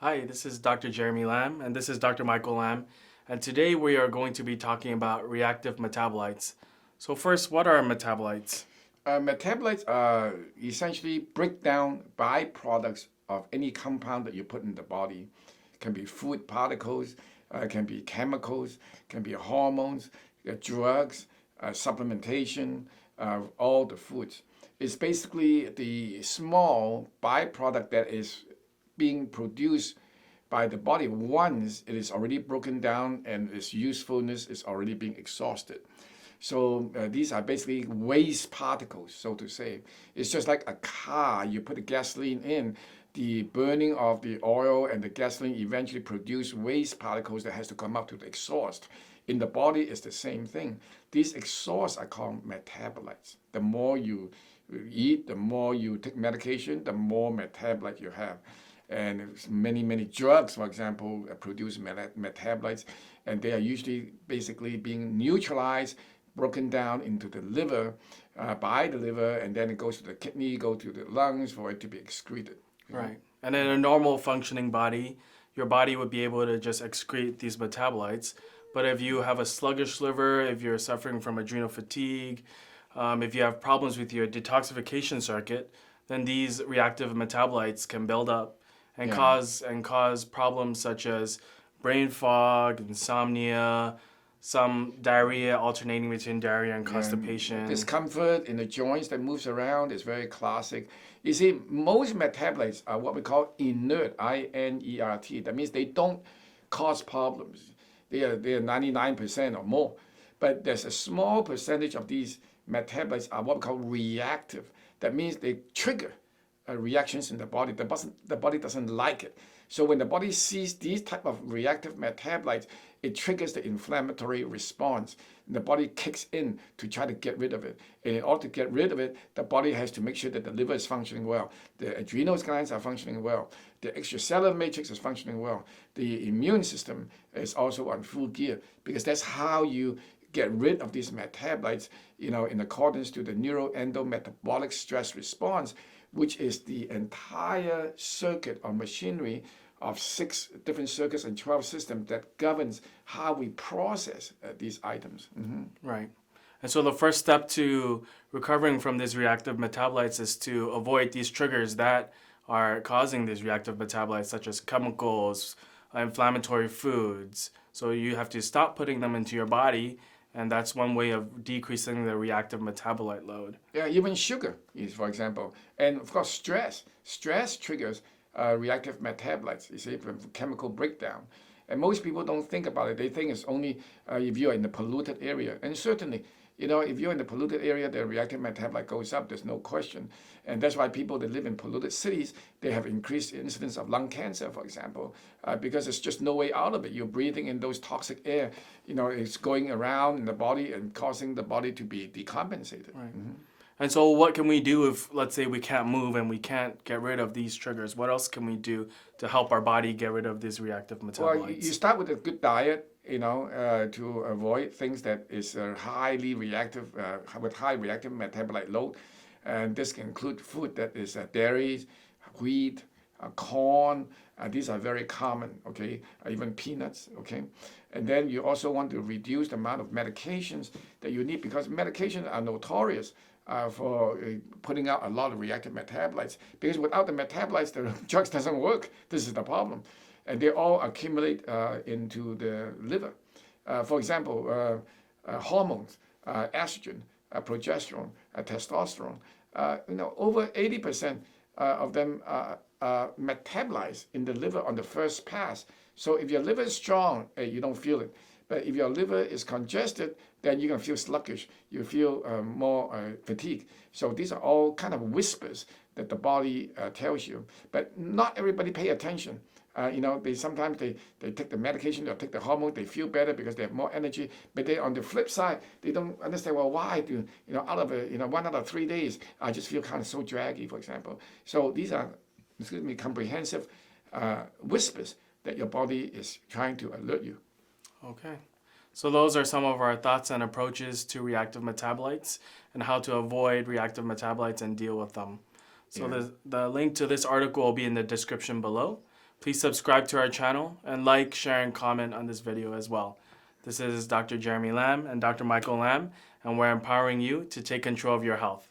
Hi, this is Dr. Jeremy Lam, and this is Dr. Michael Lam, and today we are going to be talking about reactive metabolites. So first, what are metabolites? Metabolites are essentially breakdown byproducts of any compound that you put in the body. It can be food particles, can be chemicals, can be hormones, drugs, supplementation, all the foods. It's basically the small byproduct that is being produced by the body once it is already broken down and its usefulness is already being exhausted. So these are basically waste particles, so to say. It's just like a car. You put the gasoline in, the burning of the oil and the gasoline eventually produce waste particles that has to come out to the exhaust. In the body, it's the same thing. These exhausts are called metabolites. The more you eat, the more you take medication, the more metabolite you have. And many drugs, for example, produce metabolites, and they are usually basically being neutralized, broken down into the liver, by the liver, and then it goes to the kidney, go to the lungs for it to be excreted. Right. And in a normal functioning body, your body would be able to just excrete these metabolites. But if you have a sluggish liver, if you're suffering from adrenal fatigue, if you have problems with your detoxification circuit, then these reactive metabolites can build up and Yeah. cause problems such as brain fog, insomnia, some diarrhea, alternating between diarrhea and constipation. Discomfort in the joints that moves around is very classic. You see, most metabolites are what we call inert, I-N-E-R-T. That means they don't cause problems. They are 99% or more. But there's a small percentage of these metabolites are what we call reactive. That means they trigger reactions in the body. The body doesn't like it. So when the body sees these type of reactive metabolites, it triggers the inflammatory response. And the body kicks in to try to get rid of it. And in order to get rid of it, the body has to make sure that the liver is functioning well, the adrenal glands are functioning well, the extracellular matrix is functioning well, the immune system is also on full gear, because that's how you get rid of these metabolites, in accordance to the neuroendometabolic stress response, which is the entire circuit or machinery of 6 different circuits and 12 systems that governs how we process these items. Right. And so the first step to recovering from these reactive metabolites is to avoid these triggers that are causing these reactive metabolites, such as chemicals, inflammatory foods. So you have to stop putting them into your body, and that's one way of decreasing the reactive metabolite load. Yeah, even sugar is, for example, and of course stress. Stress triggers reactive metabolites. You see, from chemical breakdown. And most people don't think about it. They think it's only if you're in the polluted area. And certainly, if you're in the polluted area, the reactive metabolite goes up. There's no question. And that's why people that live in polluted cities, they have increased incidence of lung cancer, for example, because there's just no way out of it. You're breathing in those toxic air. It's going around in the body and causing the body to be decompensated. Right. And so what can we do if, let's say, we can't move and we can't get rid of these triggers? What else can we do to help our body get rid of these reactive metabolites? Well, you start with a good diet, to avoid things that is highly reactive, with high reactive metabolite load. And this can include food that is dairy, wheat, corn. These are very common, okay? Even peanuts, okay? And then you also want to reduce the amount of medications that you need, because medications are notorious for putting out a lot of reactive metabolites. Because without the metabolites, the drugs doesn't work. This is the problem. And they all accumulate into the liver. For example, hormones, estrogen, progesterone, testosterone. Over 80% of them are metabolized in the liver on the first pass. So if your liver is strong, you don't feel it. But if your liver is congested, then you're going to feel sluggish. You feel more fatigue. So these are all kind of whispers that the body tells you. But not everybody pay attention. They sometimes they take the medication, they'll take the hormone, they feel better because they have more energy. But they, on the flip side, they don't understand, well, why do, out of 1 out of 3 days, I just feel kind of so draggy, for example. So these are, comprehensive whispers that your body is trying to alert you. Okay. So those are some of our thoughts and approaches to reactive metabolites and how to avoid reactive metabolites and deal with them. So Yeah. the link to this article will be in the description below. Please subscribe to our channel and like, share, and comment on this video as well. This is Dr. Jeremy Lam and Dr. Michael Lam, and we're empowering you to take control of your health.